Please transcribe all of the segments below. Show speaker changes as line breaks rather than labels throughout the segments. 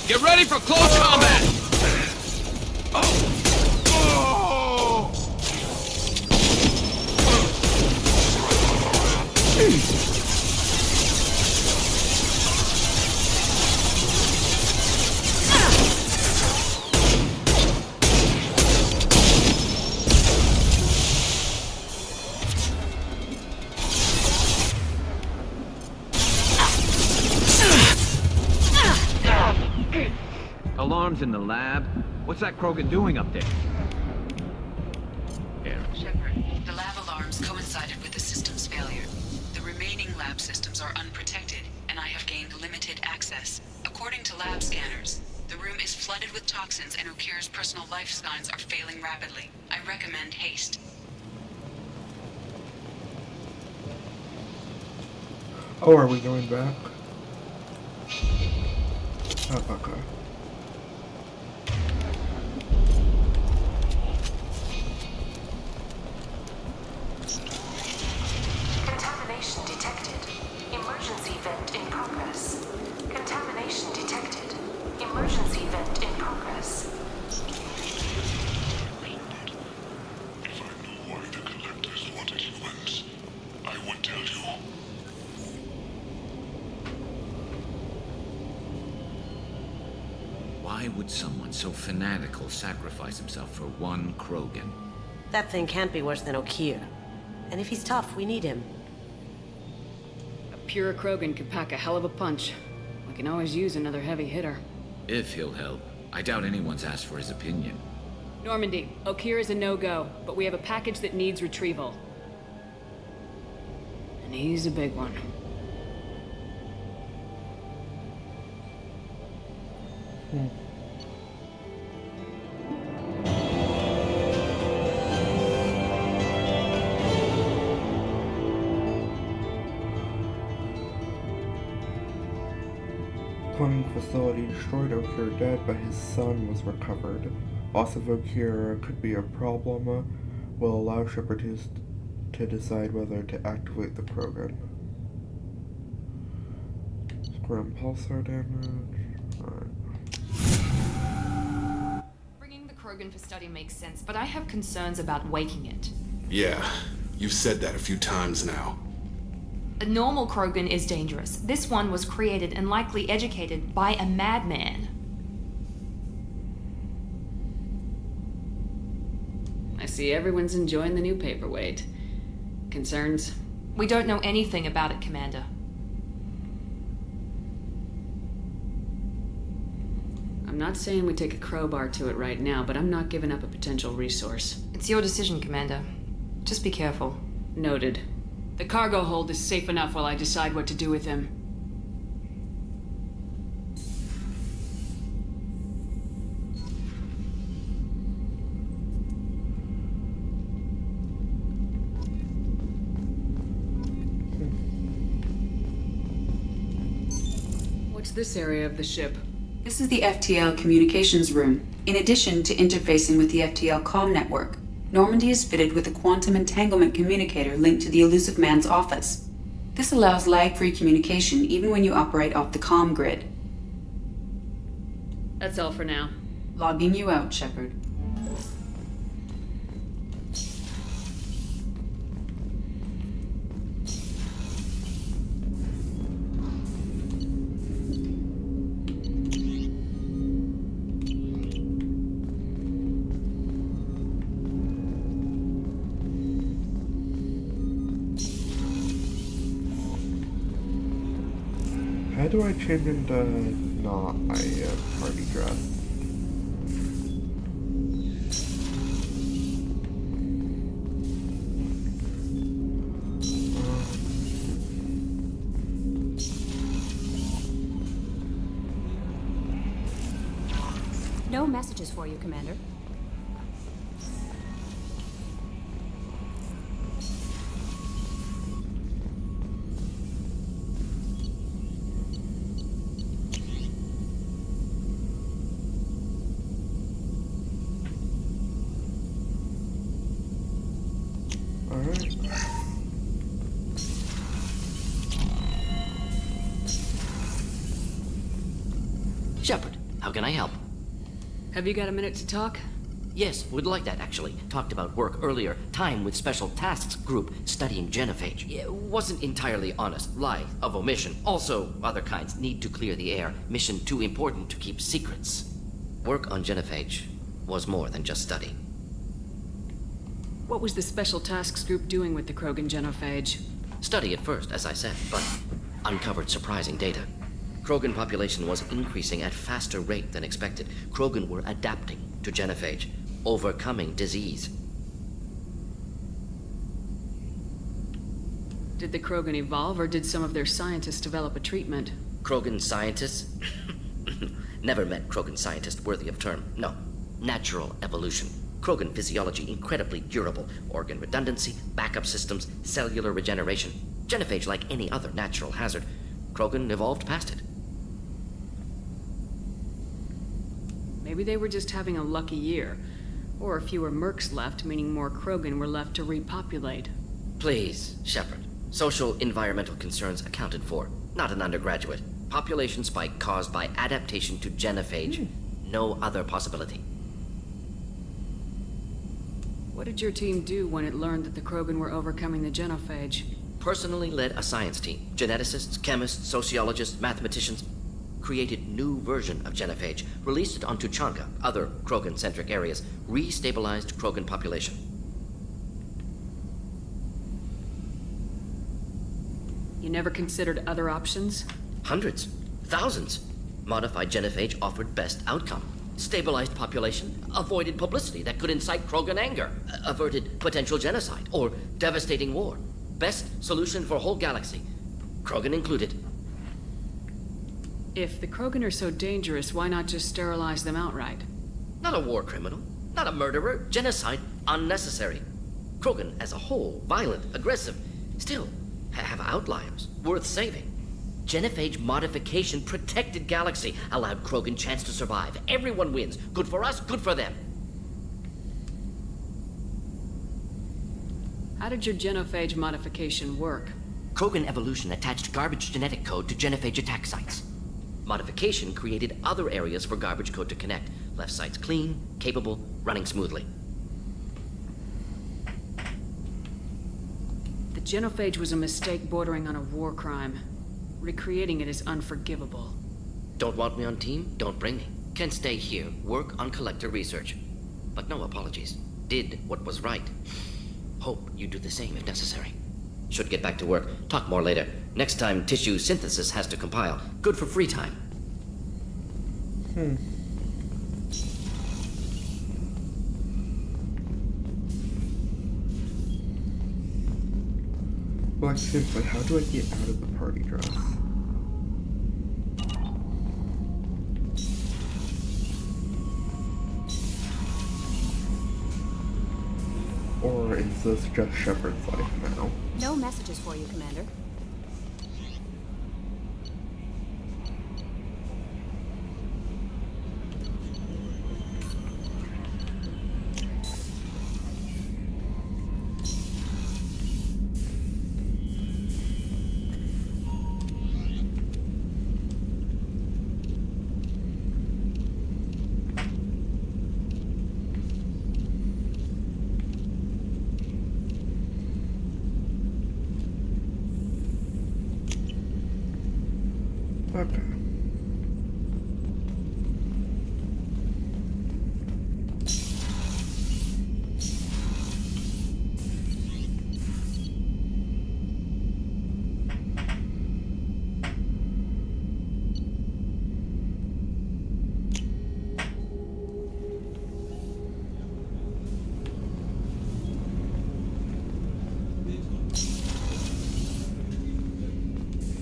Get ready for close combat!
Alarms in the lab? What's that Krogan doing up there?
Shepard, the lab alarms coincided with the system's failure. The remaining lab systems are unprotected, and I have gained limited access. According to lab scanners, the room is flooded with toxins and Okir's personal life signs are failing rapidly. I recommend haste.
Oh, are we going back? Oh, okay.
Contamination detected. Emergency vent in progress. Contamination detected. Emergency vent in progress.
If I knew why the collectors wanted humans, I would tell you.
Why would someone so fanatical sacrifice himself for one Krogan?
That thing can't be worse than Okir. And if he's tough, we need him.
A pure Krogan could pack a hell of a punch. We can always use another heavy hitter.
If he'll help. I doubt anyone's asked for his opinion.
Normandy, Okir is a no-go, but we have a package that needs retrieval. And he's a big one.
Cloning facility destroyed. Okir dead, but his son was recovered. Loss of Okir could be a problem. Will allow Shepard to decide whether to activate the program. Scram pulsar damage. Alright.
Bringing the Krogan for study makes sense, but I have concerns about waking it.
Yeah, you've said that a few times now.
A normal Krogan is dangerous. This one was created and likely educated by a madman.
I see everyone's enjoying the new paperweight. Concerns?
We don't know anything about it, Commander.
I'm not saying we take a crowbar to it right now, but I'm not giving up a potential resource.
It's your decision, Commander. Just be careful.
Noted. The cargo hold is safe enough while I decide what to do with him. What's this area of the ship?
This is the FTL communications room, in addition to interfacing with the FTL comm network. Normandy is fitted with a quantum entanglement communicator linked to the Elusive Man's office. This allows lag-free communication even when you operate off the comm grid.
That's all for now.
Logging you out, Shepard.
How do I change into not my party dress?
No messages for you, Commander.
Alright.
Shepard,
How can I help?
Have you got a minute to talk?
Yes, would like that, actually. Talked about work earlier. Time with Special Tasks Group studying genophage. It wasn't entirely honest. Lie of omission. Also, other kinds. Need to clear the air. Mission too important to keep secrets. Work on genophage was more than just study.
What was the Special Tasks Group doing with the Krogan genophage?
Study at first, as I said, but uncovered surprising data. Krogan population was increasing at faster rate than expected. Krogan were adapting to genophage, overcoming disease.
Did the Krogan evolve, or did some of their scientists develop a treatment?
Krogan scientists? Never met Krogan scientist worthy of term. No. Natural evolution. Krogan physiology incredibly durable. Organ redundancy, backup systems, cellular regeneration. Genophage like any other natural hazard. Krogan evolved past it.
Maybe they were just having a lucky year. Or fewer mercs left, meaning more Krogan were left to repopulate.
Please, Shepard. Social environmental concerns accounted for. Not an undergraduate. Population spike caused by adaptation to genophage. No other possibility.
What did your team do when it learned that the Krogan were overcoming the genophage?
Personally led a science team. Geneticists, chemists, sociologists, mathematicians. Created new version of genophage. Released it onto Chanka, other Krogan-centric areas. Restabilized Krogan population.
You never considered other options?
Hundreds. Thousands. Modified genophage offered best outcome. Stabilized population, avoided publicity that could incite Krogan anger, averted potential genocide, or devastating war. Best solution for whole galaxy. Krogan included.
If the Krogan are so dangerous, why not just sterilize them outright?
Not a war criminal, not a murderer. Genocide, unnecessary. Krogan as a whole, violent, aggressive. Still, have outliers, worth saving. Genophage modification protected galaxy, allowed Krogan chance to survive. Everyone wins. Good for us, good for them.
How did your genophage modification work?
Krogan evolution attached garbage genetic code to genophage attack sites. Modification created other areas for garbage code to connect. Left sites clean, capable, running smoothly.
The genophage was a mistake bordering on a war crime. Recreating it is unforgivable.
Don't want me on team? Don't bring me. Can stay here, work on collector research. But no apologies. Did what was right. Hope you do the same if necessary. Should get back to work. Talk more later. Next time, tissue synthesis has to compile. Good for free time.
Like, seriously, how do I get out of the party dress? Or is this just Shepard's life now?
No messages for you, Commander.
Okay.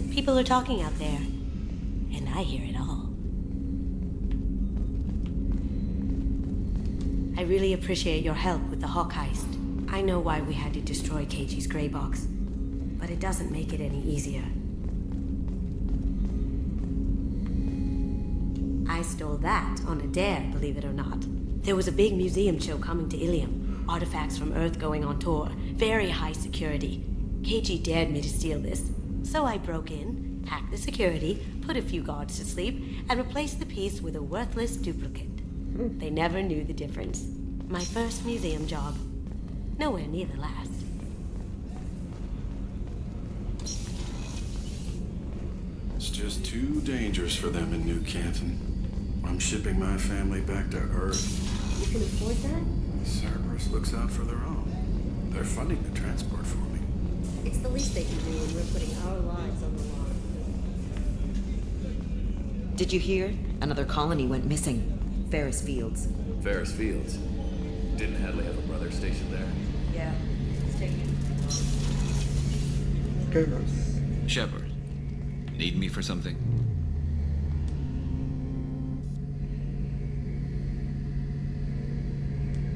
People are talking out there. And I hear it all. I really appreciate your help with the Hawk heist. I know why we had to destroy KG's gray box, but it doesn't make it any easier. I stole that on a dare, believe it or not. There was a big museum show coming to Ilium. Artifacts from Earth going on tour. Very high security. KG dared me to steal this. So I broke in, hacked the security, put a few guards to sleep, and replaced the piece with a worthless duplicate. They never knew the difference. My first museum job. Nowhere near the last.
It's just too dangerous for them in New Canton. I'm shipping my family back to Earth.
You can afford that?
Cerberus looks out for their own. They're funding the transport for me.
It's the least they can do when we're putting our lives on the line.
Did you hear? Another colony went missing. Ferris Fields.
Ferris Fields? Didn't Hadley have a brother stationed there?
Yeah. It's taken.
Garrus.
Shepard, need me for something?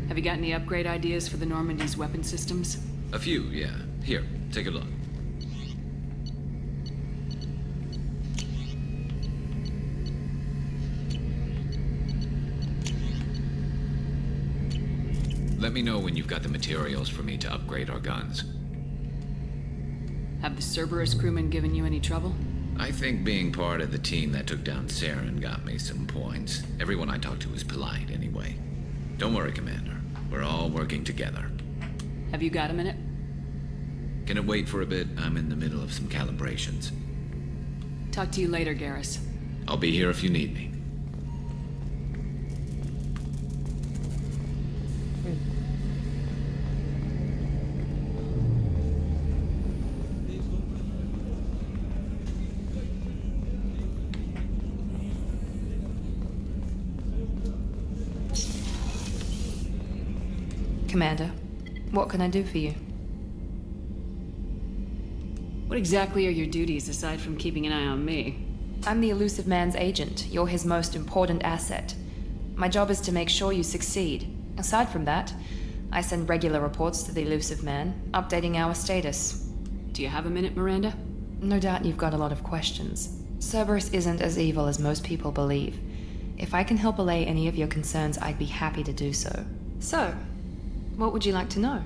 Have you got any upgrade ideas for the Normandy's weapon systems?
A few, yeah. Here, take a look. Let me know when you've got the materials for me to upgrade our guns.
Have the Cerberus crewmen given you any trouble?
I think being part of the team that took down Saren got me some points. Everyone I talked to was polite anyway. Don't worry, Commander. We're all working together.
Have you got a minute?
Can it wait for a bit? I'm in the middle of some calibrations.
Talk to you later, Garrus.
I'll be here if you need me.
Commander, what can I do for you?
What exactly are your duties aside from keeping an eye on me?
I'm the Elusive Man's agent. You're his most important asset. My job is to make sure you succeed. Aside from that, I send regular reports to the Elusive Man, updating our status.
Do you have a minute, Miranda?
No doubt you've got a lot of questions. Cerberus isn't as evil as most people believe. If I can help allay any of your concerns, I'd be happy to do so. So, what would you like to know?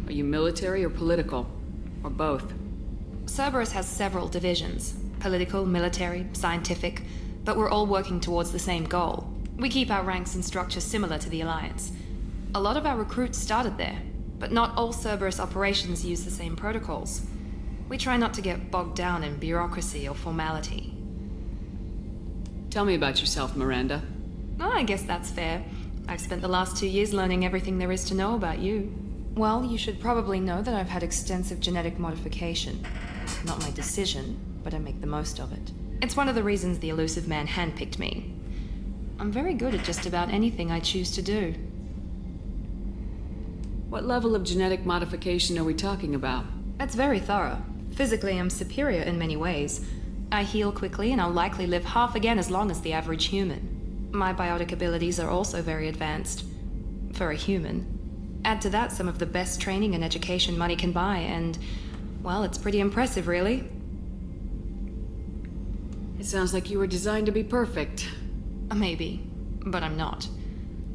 Are you military or political? Or both?
Cerberus has several divisions. Political, military, scientific, but we're all working towards the same goal. We keep our ranks and structure similar to the Alliance. A lot of our recruits started there, but not all Cerberus operations use the same protocols. We try not to get bogged down in bureaucracy or formality.
Tell me about yourself, Miranda.
Oh, I guess that's fair. I've spent the last 2 years learning everything there is to know about you. Well, you should probably know that I've had extensive genetic modification. Not my decision, but I make the most of it. It's one of the reasons the Elusive Man handpicked me. I'm very good at just about anything I choose to do.
What level of genetic modification are we talking about?
That's very thorough. Physically, I'm superior in many ways. I heal quickly, and I'll likely live half again as long as the average human. My biotic abilities are also very advanced. For a human. Add to that some of the best training and education money can buy, and, well, it's pretty impressive, really.
It sounds like you were designed to be perfect.
Maybe, but I'm not.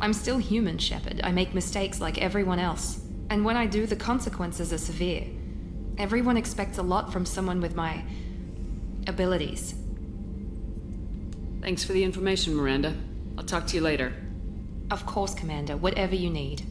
I'm still human, Shepard. I make mistakes like everyone else. And when I do, the consequences are severe. Everyone expects a lot from someone with my abilities.
Thanks for the information, Miranda. I'll talk to you later.
Of course, Commander. Whatever you need.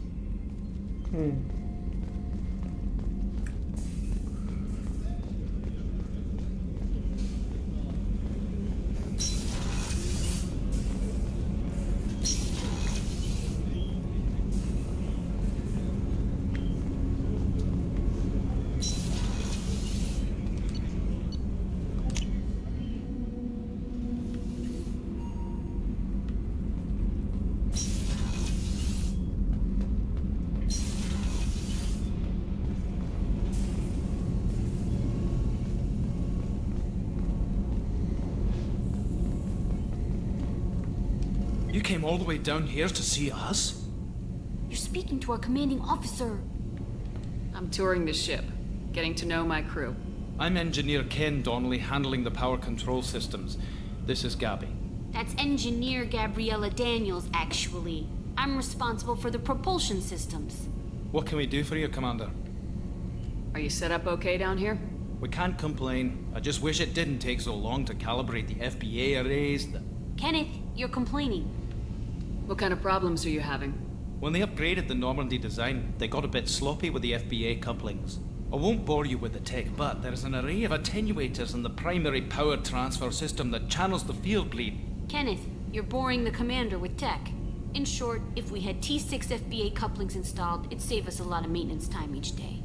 You came all the way down here to see us?
You're speaking to our commanding officer.
I'm touring the ship, getting to know my crew.
I'm Engineer Ken Donnelly, handling the power control systems. This is Gabby.
That's Engineer Gabriella Daniels, actually. I'm responsible for the propulsion systems.
What can we do for you, Commander?
Are you set up okay down here?
We can't complain. I just wish it didn't take so long to calibrate the FBA arrays.
Kenneth, you're complaining.
What kind of problems are you having?
When they upgraded the Normandy design, they got a bit sloppy with the FBA couplings. I won't bore you with the tech, but there is an array of attenuators in the primary power transfer system that channels the field bleed.
Kenneth, you're boring the commander with tech. In short, if we had T6 FBA couplings installed, it'd save us a lot of maintenance time each day.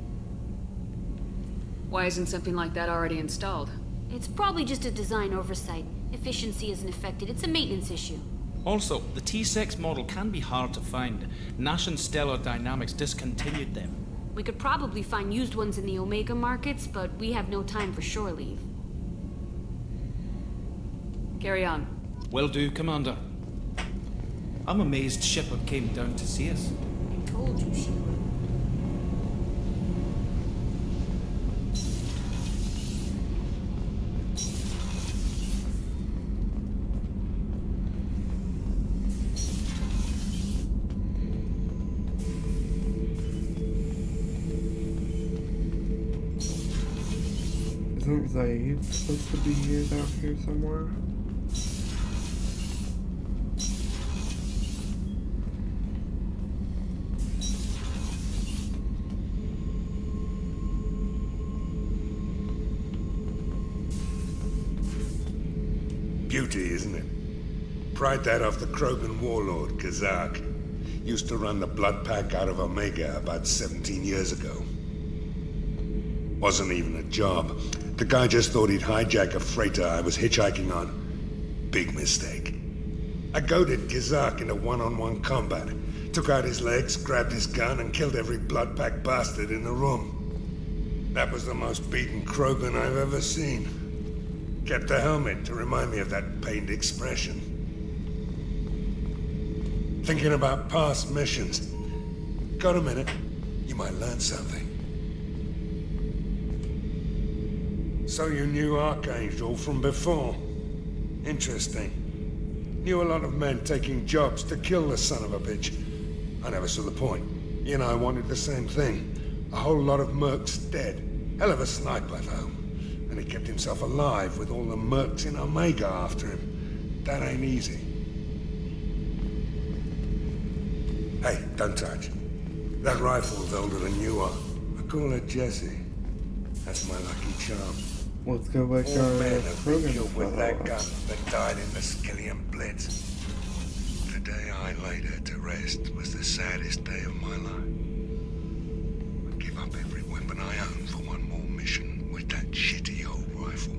Why isn't something like that already installed?
It's probably just a design oversight. Efficiency isn't affected. It's a maintenance issue.
Also, the T6 model can be hard to find. Nash and Stellar Dynamics discontinued them.
We could probably find used ones in the Omega markets, but we have no time for shore leave.
Carry on.
Will do, Commander. I'm amazed Shepard came down to see us.
I told you she would.
Isn't Zaid supposed to be out here somewhere?
Beauty, isn't it? Pried that off the Krogan warlord, Kazak. Used to run the blood pack out of Omega about 17 years ago. Wasn't even a job. The guy just thought he'd hijack a freighter I was hitchhiking on. Big mistake. I goaded Kazak into one-on-one combat. Took out his legs, grabbed his gun, and killed every blood pack bastard in the room. That was the most beaten Krogan I've ever seen. Kept a helmet to remind me of that pained expression. Thinking about past missions. Got a minute? You might learn something. So you knew Archangel from before? Interesting. Knew a lot of men taking jobs to kill the son of a bitch. I never saw the point. You and I wanted the same thing. A whole lot of mercs dead. Hell of a sniper, though. And he kept himself alive with all the mercs in Omega after him. That ain't easy. Hey, don't touch. That rifle's older than you are. I call her Jessie. That's my lucky charm.
Let's go back to
All
our
men have been
program
killed with that
fellow.
gun that died in the Skillian Blitz. The day I laid her to rest was the saddest day of my life. I give up every weapon I own for one more mission with that shitty old rifle.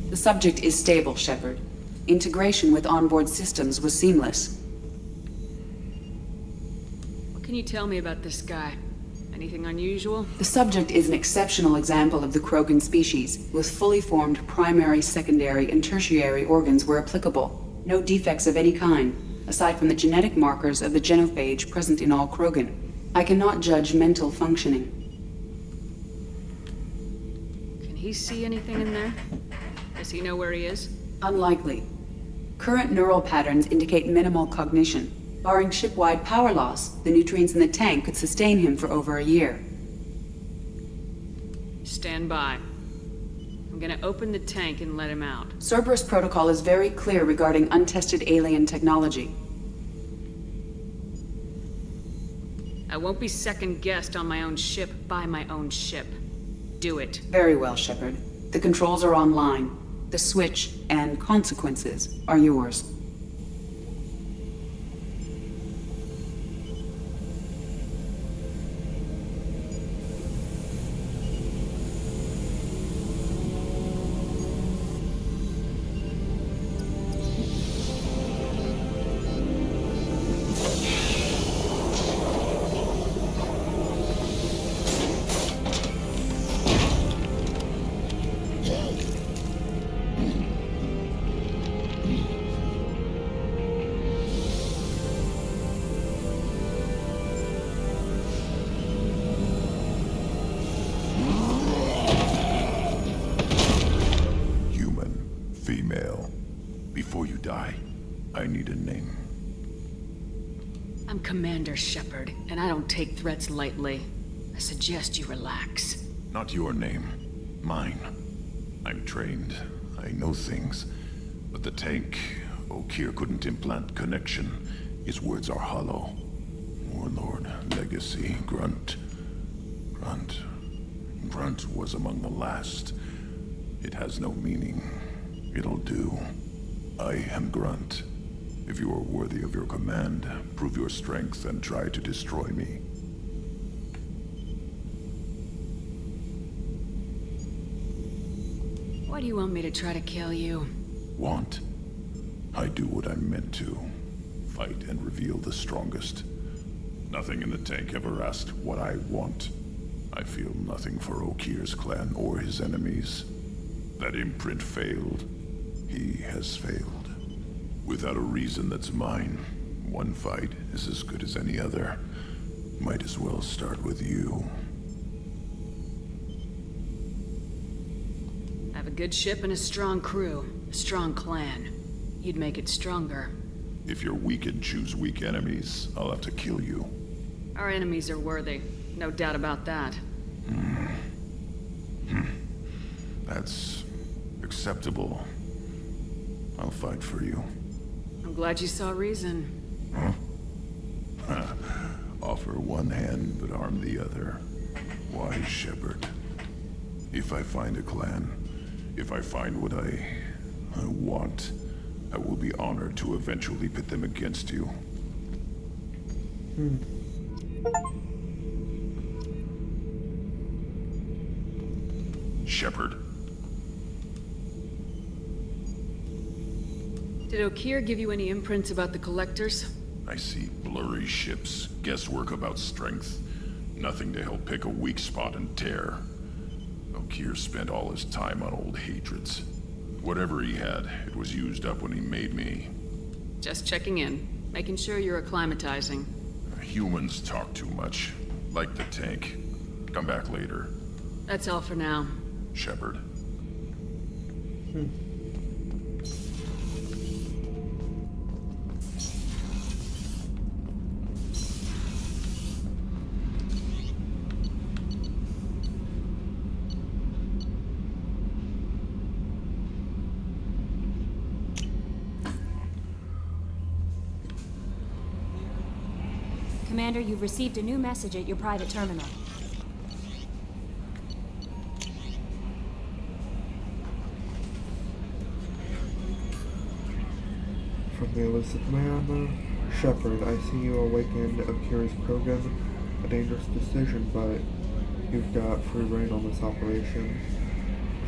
The subject is stable, Shepard. Integration with onboard systems was seamless.
What can you tell me about this guy? Anything unusual?
The subject is an exceptional example of the Krogan species, with fully formed primary, secondary, and tertiary organs where applicable. No defects of any kind, aside from the genetic markers of the genophage present in all Krogan. I cannot judge mental functioning.
Can he see anything in there? Does he know where he is?
Unlikely. Current neural patterns indicate minimal cognition. Barring ship-wide power loss, the nutrients in the tank could sustain him for over a year.
Stand by. I'm gonna open the tank and let him out.
Cerberus protocol is very clear regarding untested alien technology.
I won't be second-guessed on my own ship by my own ship. Do it.
Very well, Shepard. The controls are online. The switch and consequences are yours.
Female. Before you die, I need a name.
I'm Commander Shepard, and I don't take threats lightly. I suggest you relax.
Not your name. Mine. I'm trained. I know things. But the tank, Okir couldn't implant connection. His words are hollow. Warlord, Legacy, Grunt. Grunt was among the last. It has no meaning. It'll do. I am Grunt. If you are worthy of your command, prove your strength and try to destroy me.
Why do you want me to try to kill you?
Want? I do what I'm meant to. Fight and reveal the strongest. Nothing in the tank ever asked what I want. I feel nothing for Okir's clan or his enemies. That imprint failed. He has failed. Without a reason that's mine, one fight is as good as any other. Might as well start with you.
I have a good ship and a strong crew. A strong clan. You'd make it stronger.
If you're weak and choose weak enemies, I'll have to kill you.
Our enemies are worthy. No doubt about that.
That's acceptable. I'll fight for you.
I'm glad you saw reason.
Huh? Offer one hand, but arm the other. Wise Shepard. If I find a clan, if I find what I want, I will be honored to eventually pit them against you. Shepard.
Did Okir give you any imprints about the Collectors?
I see blurry ships, guesswork about strength. Nothing to help pick a weak spot and tear. Okir spent all his time on old hatreds. Whatever he had, it was used up when he made me.
Just checking in. Making sure you're acclimatizing.
Humans talk too much. Like the tank. Come back later.
That's all for now.
Shepard.
Commander, you've received a new message at your private terminal.
From the elusive man, Shepard, I see you awakened Okir's Krogan. A dangerous decision, but you've got free reign on this operation.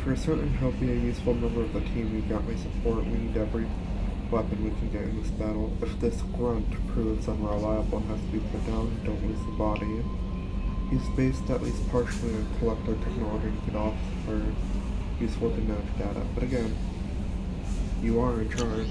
For certain he'll be a useful member of the team. You've got my support. We need every weapon we can get in this battle. If this grunt proves unreliable and has to be put down, don't lose the body. He's based at least partially on collector technology and could offer useful genetic data. But again, you are in charge.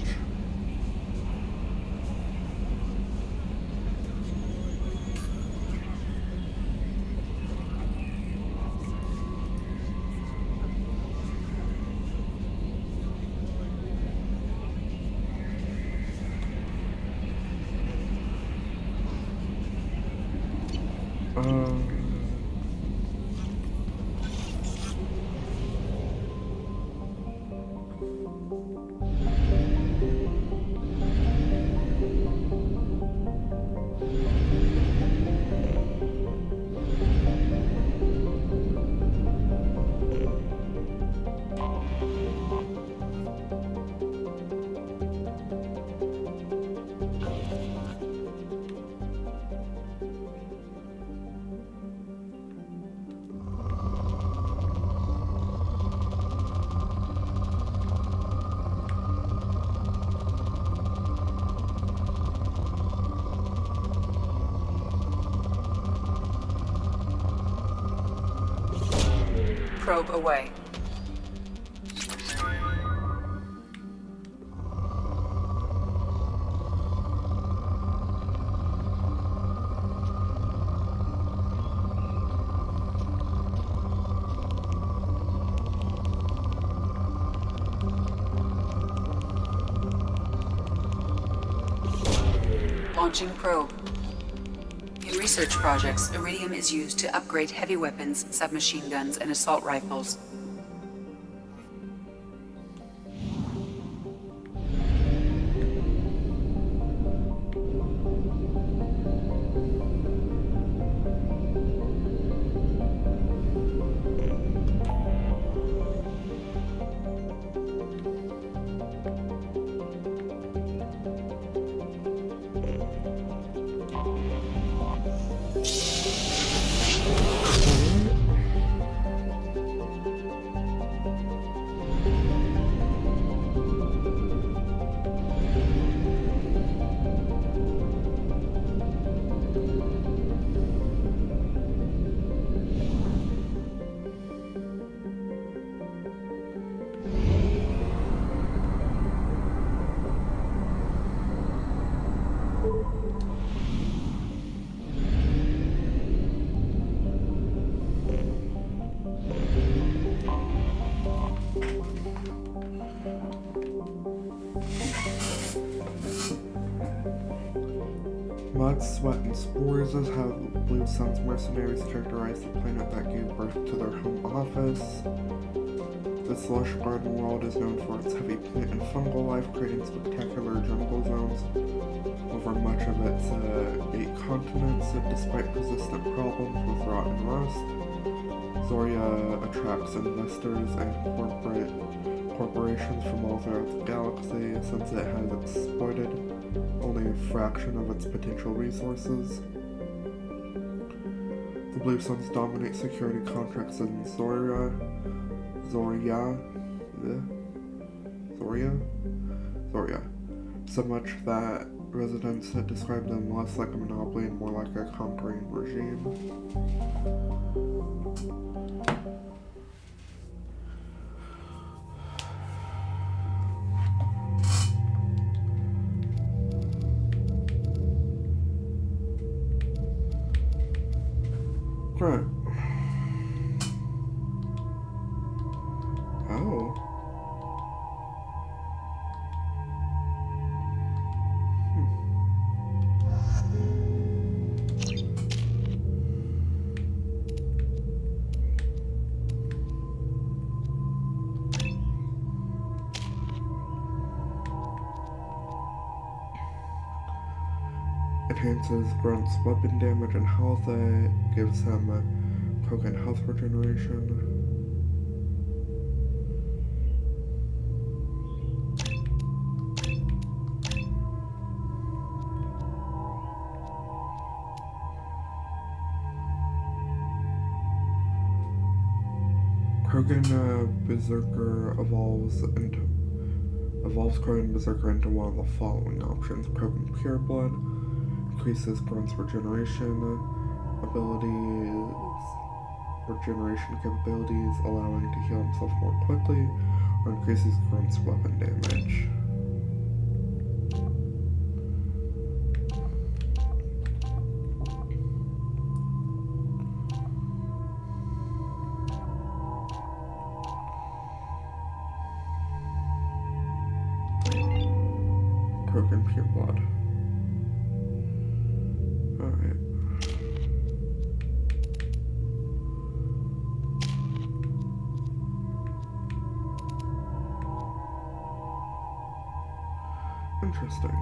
Probe away. Launching probe. research projects, iridium is used to upgrade heavy weapons, submachine guns, and assault rifles.
Mud, Sweat, and Spores is how the Blue Sun's mercenaries characterize the planet that gave birth to their home office. This lush garden world is known for its heavy plant and fungal life, creating spectacular jungle zones over much of its 8 continents. Despite persistent problems with rot and rust, Zoria attracts investors and corporations from all throughout the galaxy, since it has exploited only a fraction of its potential resources. The Blue Suns dominate security contracts in Zoria, so much that residents describe them less like a monopoly and more like a conquering regime. Right. Oh. Enhances Grunt's weapon damage and health. Gives him Krogan health regeneration. Krogan Berserker evolves Krogan Berserker into one of the following options. Krogan Pureblood increases Grunt's regeneration capabilities, allowing to heal himself more quickly, or increases Grunt's weapon damage. Krogan Pureblood. Alright. Interesting.